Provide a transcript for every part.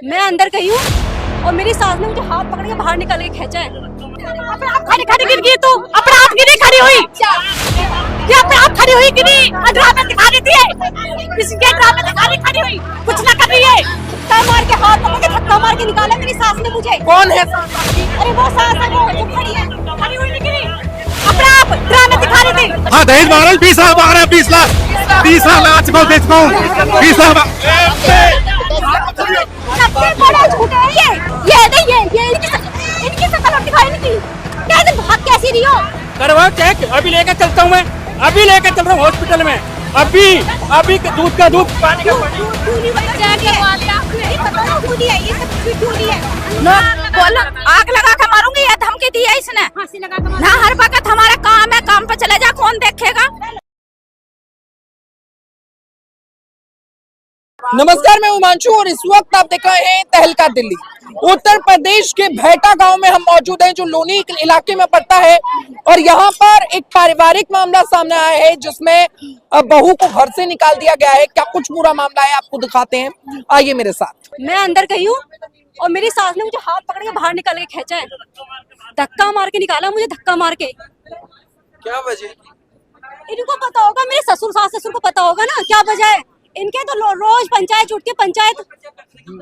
मैं अंदर गई हूँ और मेरी सास ने मुझे हाथ पकड़ के बाहर निकल के खींचा है। अपने आप खड़ी गिर गई तू, अपने आप गिरी खड़ी हुई, ये अपने आप खड़ी हुई गिरी, ड्रामे दिखा रही थी, किसी के ड्रामे दिखा रही खड़ी हुई, कुछ ना कर रही है, धक्का मार के हाथ पकड़ के धक्का मार के निकाला मेरी सास ने मुझे। कौन है सास आपकी? अरे वो सास है, वो जो खड़ी है, खड़ी हुई नहीं गिरी, अपने आप ड्रामे दिखा रही थी। हाँ दहेज मांग रहा है, 20 लाख मांग रहा है, 20 लाख लगा चुका हूँ, दे चुका हूँ 20 लाख। सबसे बड़ा झूठ है ये इनकी शक्ल और दिखाई नहीं थी। कैसे भाग कैसी रही हो? करवाओ चेक, अभी लेकर चलता हूँ मैं, अभी लेकर चल रहा हूँ हॉस्पिटल में, अभी दूध का दूध, पानी का पानी। दूनी वाला चेक करवा लिया, नहीं पता ना दूनी है, ये सब कुछ दूनी है। ना बोला आग लगा के मारूंगी, ये धमकी दी है इसने। फांसी लगा के ना, हर वक्त हमारा काम है, काम पे चले जा, कौन देखेगा। नमस्कार, मैं हिमांशु और इस वक्त आप देख रहे हैं तहलका दिल्ली। उत्तर प्रदेश के भैटा गांव में हम मौजूद हैं, जो लोनी इलाके में पड़ता है, और यहाँ पर एक पारिवारिक मामला सामने आया है, जिसमें बहू को घर से निकाल दिया गया है। क्या कुछ पूरा मामला है, आपको दिखाते हैं, आइए मेरे साथ। मैं अंदर गई हूँ और मेरी सास ने मुझे हाथ पकड़ के बाहर निकल के खींचा है, धक्का मार के निकाला मुझे, धक्का मार के। क्या वजह? इनको पता होगा, मेरे ससुर सास ससुर को पता होगा ना क्या वजह है। इनके तो रोज पंचायत जुटती है,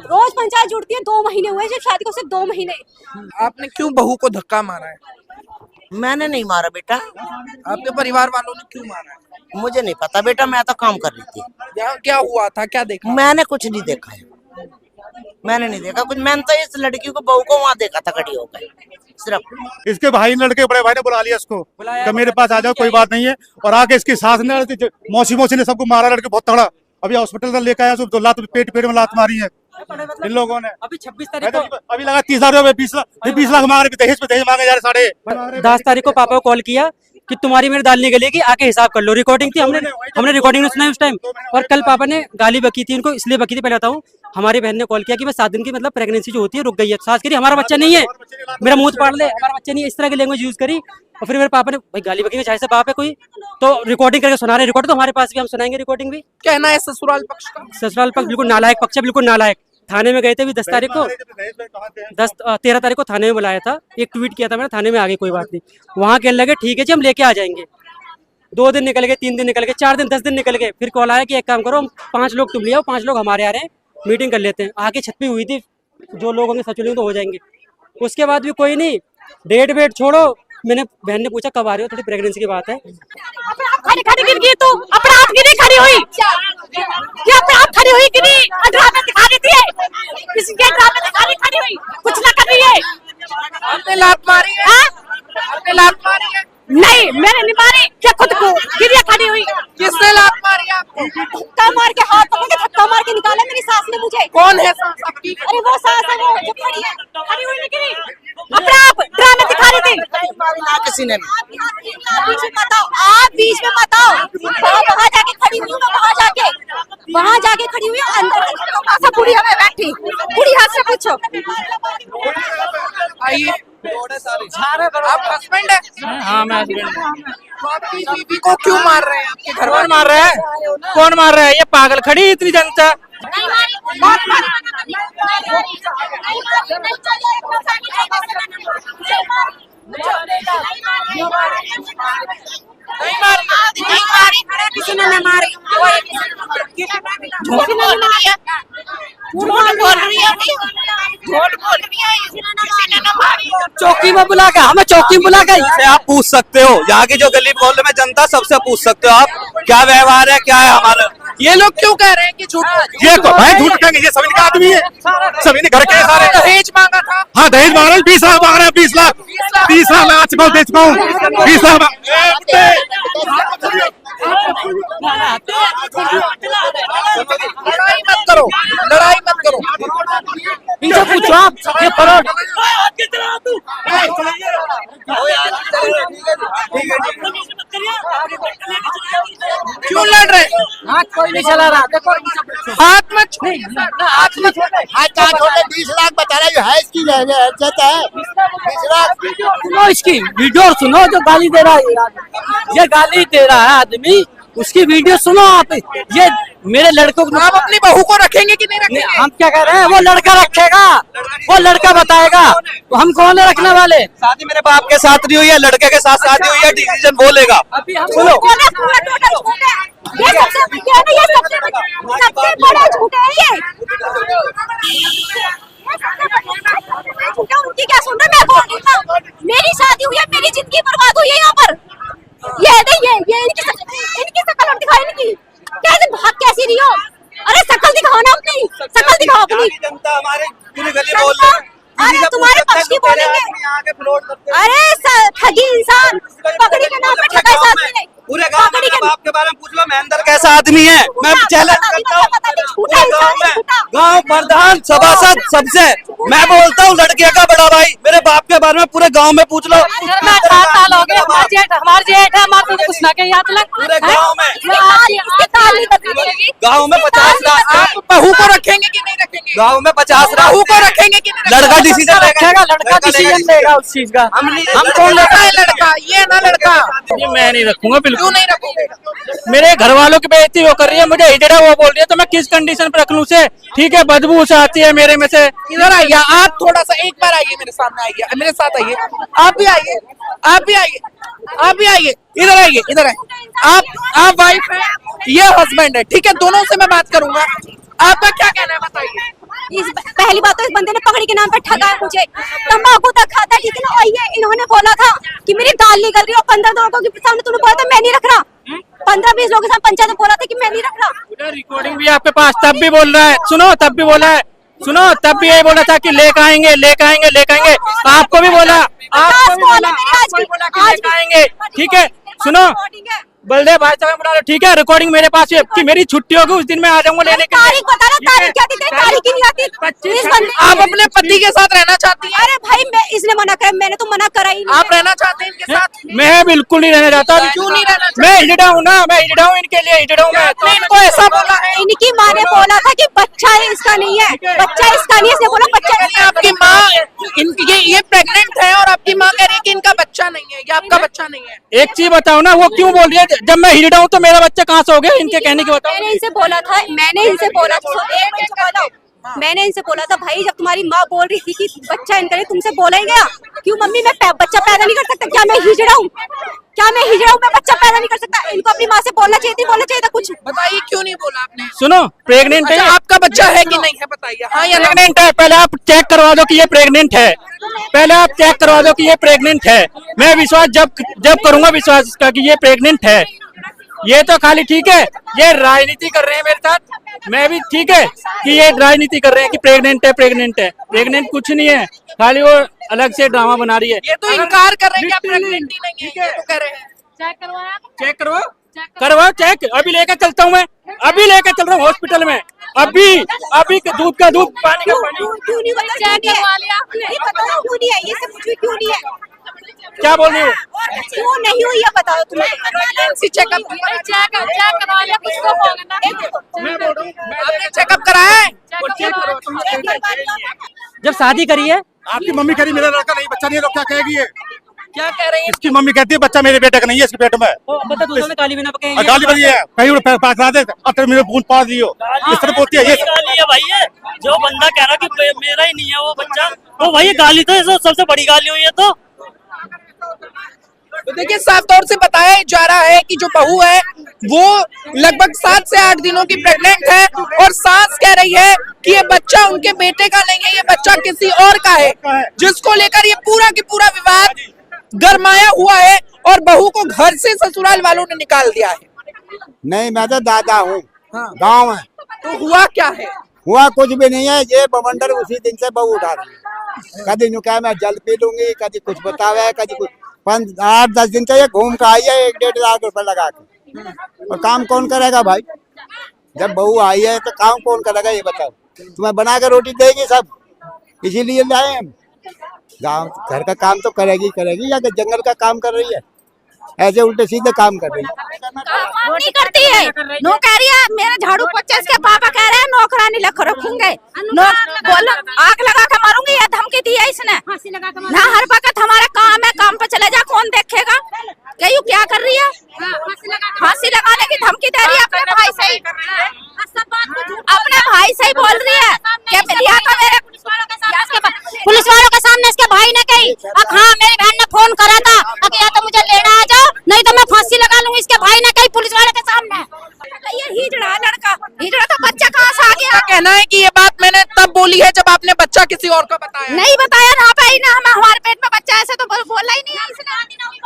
रोज पंचायत जुटती है। 2 महीने हुए जब शादी को, सिर्फ 2 महीने। आपने क्यों बहू को धक्का मारा है? मैंने नहीं मारा बेटा। आपके परिवार वालों ने क्यों मारा है? मुझे नहीं पता बेटा, मैं तो काम कर रही थी। यहाँ क्या हुआ था, क्या देखा? मैंने कुछ नहीं देखा है, मैंने नहीं देखा कुछ। मैंने तो इस लड़की को, बहू को वहाँ देखा था खड़ी होकर सिर्फ। इसके भाई लड़के बड़े भाई ने बुला लिया इसको कि मेरे पास आ जाओ, कोई बात नहीं है। और आके इसकी सास ने, मौसी ने सबको मारा, लड़के बहुत तगड़ा। अभी हॉस्पिटल से लेकर आया, तो लात पेट में लात मारी है इन लोगों ने। अभी 26 तारीख को अभी लगा 30 हजार, 20 लाख मांग रहे, दहेज मांगे जा रहे साढ़े। 10 तारीख को पापा को कॉल किया कि तुम्हारी मेरी दाल नहीं गलेगी, आके हिसाब कर लो। रिकॉर्डिंग थी, हमने रिकॉर्डिंग में सुना उस टाइम। और कल पापा ने गाली बकी थी उनको, इसलिए बकी थी। पहले बताऊं, हमारी बहन ने कॉल किया कि मैं 7 दिन की मतलब प्रेगनेंसी जो होती है रुक गई है। सास कह रही हमारा बच्चा नहीं है, मेरा मुंह पाड़ ले, हमारा बच्चा नहीं है, इस तरह की लैंग्वेज यूज करी। और फिर मेरे पापा ने, भाई गाली बकी चाहे से बाप है कोई, तो रिकॉर्डिंग करके सुना रहे। रिकॉर्डिंग तो हमारे पास भी, हम सुनाएंगे रिकॉर्डिंग भी। कहना है ससुराल पक्ष का? ससुराल पक्ष बिल्कुल नालायक पक्ष है, बिल्कुल नालायक। थाने में गए थे अभी 10 तारीख को, 13 तारीख को थाने में बुलाया था। एक ट्वीट किया था मैंने, थाने में आ गई, कोई बात नहीं। वहाँ कहने लगे ठीक है जी हम लेके आ जाएंगे। 2 दिन निकल गए, 3 दिन निकल गए, 4 दिन, 10 दिन निकल गए। फिर कॉल आया कि एक काम करो, 5 लोग तुम ले आओ, 5 लोग हमारे आ रहे हैं, मीटिंग कर लेते हैं। आके छत पे हुई थी, जो लोग होंगे सच तो हो जाएंगे। उसके बाद भी कोई नहीं, डेट वेट छोड़ो। मैंने बहन ने पूछा कब आ रहे हो, थोड़ी प्रेगनेंसी की बात है। खड़ी गिर गई तू, अपने आप गिरी खड़ी हुई, ये अपने आप खड़ी हुई गिरी, ड्रामे दिखा रही थी, किसी के ड्रामे दिखा रही खड़ी हुई, कुछ ना कर रही है। आपने लात मारी है? आपने लात मारी है? नहीं, मैंने नहीं मारी, क्या खुद को गिरी खड़ी हुई। किसने लात मारी आपको? धक्का मार के हाथ पकड़ के धक्का मार के निकाला मेरी सास ने मुझे। कौन है सास आपकी? अरे वो सास है, वो जो खड़ी है, खड़ी हुई नहीं गिरी, अपने आप ड्रामे दिखा रही थी। ना किसी ने बीच में मत आओ, आप बीच में मत आओ। वहाँ जाके खड़ी हुई हूँ मैं, वहाँ जाके खड़ी हुई हूँ। अंदर बुढ़ी हमें बैठी, बुढ़ी हाथ से पूछो। आइए, आप हस्बैंड है? हाँ मैं हस्बैंड। तो आपकी बीवी को क्यों मार रहे हैं आपके घर वाले? मार रहा है? कौन मार रहा है? ये पागल खड़ी इतनी जनता। नहीं मारी, किसी ने नहीं मारी। झूठ बोल रही है, चौकी में बुला के, हमें चौकी में बुला के से आप पूछ सकते हो, यहाँ की जो गली मोहल्ले में जनता, सबसे पूछ सकते हो आप क्या व्यवहार है, क्या है हमारा। ये लोग क्यों कह रहे हैं कि झूठ? ये भाई झूठ कहेंगे, ये सभी का आदमी है, सभी ने घर के सारे। दहेज मांगा था? हाँ दहेज मांग रहा है, 20 लाख मांग रहा है, 20 लाख लगा चुका हूँ, दे चुका हूँ 20 लाख। लड़ाई मत करो, लड़ाई मत करो। इनसे पूछो आप, ये फरोड। क्यों लड़ रहे? हाथ कोई नहीं चला रहा, देखो हाथ मत छू, हाथ में छोटे। हाथ कहाँ छोटे? 20 लाख बता रहा है इसकी इज्जत है। 20 लाख सुनो इसकी वीडियो सुनो, जो गाली दे रहा है ये गाली दे रहा है आदमी, उसकी वीडियो सुनो आप। ये मेरे लड़कों को आप अपनी बहू को रखेंगे कि नहीं रखेंगे? हम क्या कह रहे हैं, वो लड़का रखेगा, वो लड़का बताएगा, तो हम कौन है रखने वाले। शादी मेरे बाप के साथ नहीं हुई है, लड़के के साथ शादी हुई है, डिसीजन वो लेगा। सुनो पूरा टोटल झूठ है ये, सबसे बड़ा झूठ है ये। उनकी क्या सुन रहे, मैं बोल रही हूँ मेरी शादी हुई है, मेरी जिंदगी बर्बाद हुई है यहाँ पर। ये नहीं ये इनकी शकल और दिखाई इनकी कैसे भाग कैसी रही हो। अरे शकल दिखाओ ना अपनी, शकल दिखाओ अपनी। जनता हमारे पूरी गली बोल रही है, अरे तुम्हारे पक्ष की बोलेंगे। अरे ठगी इंसान, पगड़ी के नाम पे ठगा इस आदमी ने। पूरे गांव में मेरे बाप के बारे में पूछ लो, महेंद्र कैसा आदमी है। मैं चैलेंज करता हूँ पूरे गांव में, गांव प्रधान सभासद सबसे मैं बोलता हूँ, लड़के का बड़ा भाई मेरे बाप के बारे में पूरे गांव में पूछ लो। 18 साल हो गए, हमारे जेठ है, हमारे तो कुछ ना कहीं याद लग पूरे गांव में गांव में 50 लाख आप बहू को रखेंगे कि नहीं रखेंगे? गांव में 50 लाख बहू को रखेंगे कि नहीं? लड़का डिसीजन रखेगा, लड़का डिसीजन लेगा उस चीज का। हम कौन लेता है लड़का? ये ना लड़का। ये मैं नहीं रखूंगा बिल्कुल। क्यों नहीं रखोगे? मेरे घर वालों की बेइज्जती वो कर रही है, मुझे हिजड़ा वो बोल रही है, तो मैं किस कंडीशन पे रख लूं उसे। ठीक है, बदबू से आती है मेरे में से। इधर आइए, आप थोड़ा सा एक बार आइए, मेरे सामने आइए, मेरे साथ आइए। आप भी आइए, आप भी आइए, आप भी आइए, इधर आइए, इधर आइए। आप वाइफ है, ये हस्बैंड है, ठीक है, दोनों से मैं बात करूंगा। आपका क्या कहना है बताइए? पहली बात तो इस बंदे ने पगड़ी के नाम पे ठगा है मुझे, तंबाकू तक खाता है, ठीक है ना। और ये इन्होंने बोला था कि मेरी दाल निकल रही है, और 15 लोगों के सामने तूने बोला था मैं नहीं रख रहा, 15-20 लोगों के सामने पंचायत में बोला था कि मैं नहीं रख रहा। रिकॉर्डिंग भी आपके पास, तब भी बोल रहा है, सुनो तब भी बोला है, सुनो तब भी यही बोला था कि लेकर आएंगे, लेकर आएंगे, लेकर आएंगे। आपको भी बोला, आपको भी बोला, आपको भी बोला कि लेकर आएंगे। ठीक है, सुनो बलदेव भाई साहब बुला लो, ठीक है, रिकॉर्डिंग मेरे पास है कि मेरी छुट्टी होगी उस दिन मैं आ जाऊंगा लेने के लिए। तारीख बता रहा, तारीख क्या थी? तारीख ही नहीं आती। आप अपने पति के साथ रहना चाहती हैं? अरे भाई मैं इसने मना करा, मैंने तो मना करा ही नहीं। आप रहना चाहते हैं इनके साथ? मैं बिल्कुल नहीं रहना चाहता। क्यों नहीं रहना चाहते? मैं हिजड़ा हूँ ना, मैं हिजड़ा हूँ इनके लिए, हिजड़ा हूँ मैं। आपने इनको ऐसा बोला है? इनकी माँ ने बोला था कि बच्चा है इसका नहीं है, बच्चा इसका नहीं है, इसने बोला बच्चा नहीं है। आपकी माँ इनकी ये प्रेग्नेंट है और आपकी माँ कह रही है कि इनका बच्चा नहीं है, ये आपका बच्चा नहीं है। एक चीज बताओ ना, वो क्यों बोल रही है? जब मैं हिजड़ा हूँ तो मेरा बच्चा कहाँ से हो गया? इनके कहने की बताओ। मैंने इनसे बोला था, मैंने इनसे बोला था भाई, जब तुम्हारी माँ बोल रही थी कि बच्चा इनका नहीं, तुमसे बोला ही गया क्यों मम्मी मैं बच्चा पैदा नहीं कर सकता? क्या मैं हिजड़ा हूँ? क्या मैं हिजड़ा हूँ? मैं बच्चा पैदा नहीं कर सकता? इनको अपनी माँ से बोलना चाहिए था कुछ। बताइए क्यों नहीं बोला आपने? सुनो, प्रेग्नेंट है। अच्छा, आपका बच्चा है कि नहीं है बताइए। हाँ या प्रेग्नेंट है, पहले आप चेक करवा दो कि ये प्रेग्नेंट है, पहले आप चेक करवा दो कि ये प्रेग्नेंट है। मैं विश्वास जब करूंगा विश्वास इसका कि ये प्रेग्नेंट है। ये तो खाली ठीक है, ये राजनीति कर रहे हैं मेरे साथ, मैं भी ठीक है कि ये राजनीति कर रहे हैं कि प्रेग्नेंट है, प्रेग्नेंट है। प्रेग्नेंट कुछ नहीं है, खाली वो अलग से ड्रामा बना रही है। ये तो इनकार कर रहे हैं कि प्रेग्नेंट ही नहीं है, ये तो कह रहे हैं। चेक करवाओ चेक। अभी लेकर चलता हूँ मैं, अभी लेकर चल रहा हूँ हॉस्पिटल में। अभी दूध का दूध, पानी का पानी। क्यों नहीं बताया? क्यों नहीं है? ये सब कुछ भी क्यों नहीं है? क्या बोल रही हो? क्यों नहीं हुई है बताओ तुम्हें? चेकअप करवा लिया, किसको बोलना? आपने चेकअप कराया है? जब शादी करी है, आपकी मम्मी कह रही मेरा लड़का नहीं, बच्चा नहीं है, तो क्या कहेगी ये? क्या कह रही है? इसकी मम्मी कहती है बच्चा मेरे बेटे का नहीं है, इसके पेट में। बता दूसरों में काली बिना पके गाली बनी है, कहीं पास ला दे, अब मेरे बूंद पास दियो, इस तरह बोलती है ये। गाली है भाई, ये जो बंदा कह रहा कि मेरा ही नहीं है वो बच्चा, तो भाई गाली तो सबसे बड़ी गाली हुई है। तो देखिए, साफ तौर से बताया जा रहा है कि जो बहू है वो लगभग 7 से 8 दिनों की प्रेग्नेंट है, और सास कह रही है कि ये बच्चा उनके बेटे का नहीं है, ये बच्चा किसी और का है, जिसको लेकर ये पूरा की पूरा विवाद गरमाया हुआ है, और बहू को घर से ससुराल वालों ने निकाल दिया है। नहीं, मैं तो दादा हूँ, गाँव है। तो हुआ क्या है? हुआ कुछ भी नहीं है, ये बवंडर उसी दिन से बहू उठा रही है। कभी नु क्या मैं जल पी लूंगी, कभी कुछ बतावे, कभी कुछ। 8-10 दिन से ये घूम के आई है 1-1.5 लाख रुपए लगा के, और काम कौन करेगा भाई? जब बहू आई है तो काम कौन करेगा ये बताओ? तुम्हें बना के रोटी देगी सब, इसीलिए लाए हम। गाँव घर का काम तो करेगी या जंगल का काम कर रही है? ऐसे उल्टे सीधे काम कर रही है। नहीं करती है, नो कह रही है मेरा झाड़ू पोछा, इसके पापा कह रहे हैं नौकरानी रखूंगे, बोलो आग लगा के मारूंगी, ये धमकी दी है इसने। ना हर वक्त हमारा काम है, काम पे चले जा, कौन देखेगा? क्या कर रही है? फांसी लगाने की धमकी दे रही है अपने भाई से। जब आपने बच्चा किसी और का बताया? नहीं बताया ना भाई ना, हम हमारे पेट में बच्चा ऐसे तो बोला ही नहीं है इसने।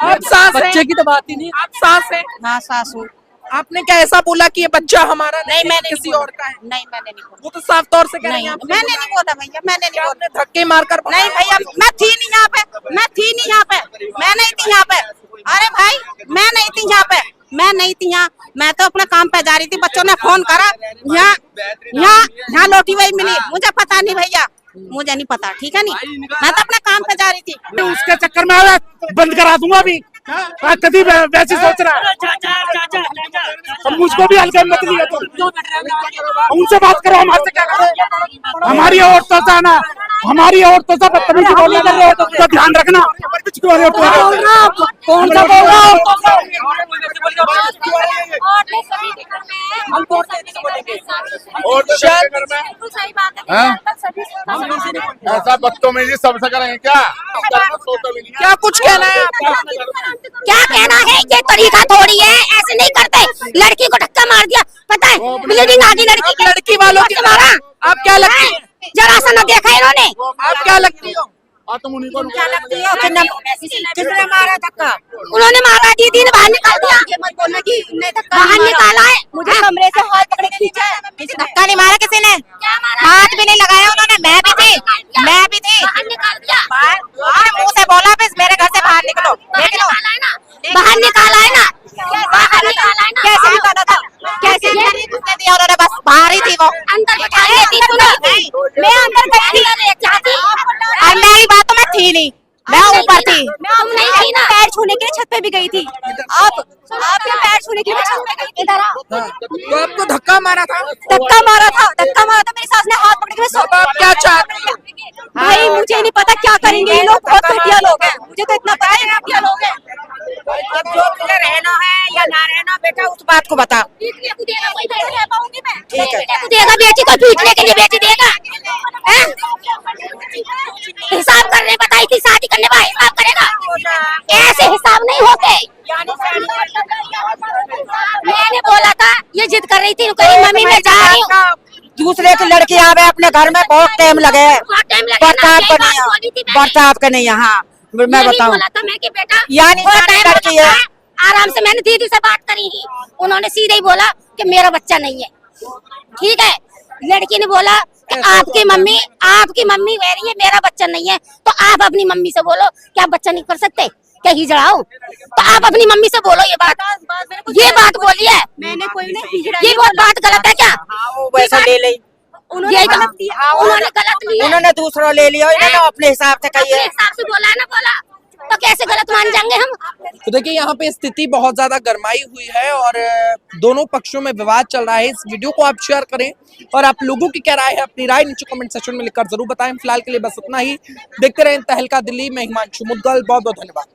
आप सास हैं? बच्चे की तो बात ही नहीं। आप सास हैं? हाँ सास हूँ। आपने क्या ऐसा बोला कि ये बच्चा हमारा नहीं, मैंने किसी नहीं और का है? नहीं मैंने नहीं बोला। वो तो साफ तौर से कह रही नहीं हैं आपने मैंने नहीं बोला भैया, मैंने नहीं बोला। आपने धक्के मारकर नहीं भैया, मैं थी नहीं यहाँ पे, मैं थी नहीं यहाँ पे, मैं नहीं थी यहाँ पे। अरे भाई मैं नहीं थी यहाँ पे, मैं नहीं थी यहाँ, मैं तो अपने काम पे जा रही थी। बच्चों ने फोन करा, यहाँ लौटी वही मिली, मुझे पता नहीं भैया, मुझे नहीं पता, ठीक है नहीं, मैं तो अपने काम पे जा रही थी। उसके चक्कर में आया बंद करा दूंगा अभी। कभी वैसे सोच रहा है, अब मुझको भी हल्का मत लिया तो उनसे बात करो, हमारे क्या करो। हमारी औरतों से ना, हमारी औरतों से बदतमीजी बोलने कर रहे हो तो ध्यान रखना। कौन सा बोल रहा ऐसा बदतमीजी सबसे करेंगे क्या? क्या कुछ कहना है आपका? क्या कहना है, ये तरीका थोड़ी है, ऐसे नहीं करते। लड़की को धक्का मार दिया, पता है ब्लीडिंग आ गई लड़की की। लड़की वालों की मारा, आप क्या लगती है? जरा सा न देखा इन्होंने। आप क्या लगती हो? क्या लगती है? किसने मारा धक्का? उन्होंने मारा, दीदी ने बाहर निकाल दिया, बाहर निकाला है, मुझे कमरे से हाथ पकड़े खींचा है। धक्का नहीं मारा किसी ने, हाथ भी नहीं लगाया उन्होंने। मैं भी थी बाहर निकाल दिया, मुंह से बोला बस मेरे घर से बाहर निकलो, निकलो। बाहर निकाला है ना, बाहर निकाला है ना। कैसे निकाला था? कैसे दिया उन्होंने? बस बाहर ही थी वो, अंदर बैठा थी तू नहीं, मैं अंदर गई थी, क्या थी? अंदर ही बात तो मैं थी नहीं, मैं ऊपर थी। तुम नहीं थी ना, पैर छूने के लिए छत पे भी गई थी। आप ये पैर छूने के लिए छत पे गई थी। इधर आओ। तो आपको धक्का मारा था? धक्का मारा था मेरी सास ने, हाथ पकड़ के। अब आप क्या चाहते हैं? भाई मुझे नहीं पता क्या करेंगे ये लोग, बहुत घटिया लोग हैं, मुझे तो इतना पता है घटिया लोग हैं। अब जो तुझे रहना है या ना रहना बेटा, उस बात को बता। पीटने को देगा कोई, बैठ रह पाऊंगी मैं? ठीक है। पीटने को देगा बेटी को, पीटने के लिए बेटी देगा? हैं? हिसाब करने बताई थी, शादी करने का हिसाब करेगा? ऐसे हिसाब नहीं होते। मैंने बोला था, ये जिद कर रही थी, कहीं मम्मी मैं जा रही हूँ। दूसरे की लड़की आवे अपने घर में, बहुत टाइम लगे। बर्ताव का नहीं, बर्ताव का नहीं यहाँ मैं बताऊँ। बोला था मैं कि बेटा यानी लड़की है। आराम से मैंने दीदी से बात करी ही, उन्होंने सीधे ही बोला कि मेरा बच्चा नहीं है। ठीक है, लड़की ने बोला कि आपकी मम्मी कह रही है मेरा बच्चा नहीं है, तो आप अपनी मम्मी से बोलो क्या बच्चा नहीं कर सकते, क्या हिजड़ाओ? तो आप अपनी मम्मी से बोलो ये बात बोली है। मैंने कोई नहीं, ये बहुत बात गलत है क्या? वैसा ले ली उन्होंने गलत लिया, उन्होंने दूसरा ले लिया, इन्होंने अपने हिसाब से कही अपने है। हिसाब से बोला है ना, बोला तो कैसे गलत मान जाएंगे हम? तो देखिए यहाँ पे स्थिति बहुत ज्यादा गरमाई हुई है और दोनों पक्षों में विवाद चल रहा है। इस वीडियो को आप शेयर करें और आप लोगों की क्या राय है, अपनी राय नीचे कमेंट सेक्शन में लिखकर जरूर बताएं। फिलहाल के लिए बस इतना ही, देखते रहें तहलका दिल्ली में। हिमांशु मुद्गल, बहुत बहुत धन्यवाद।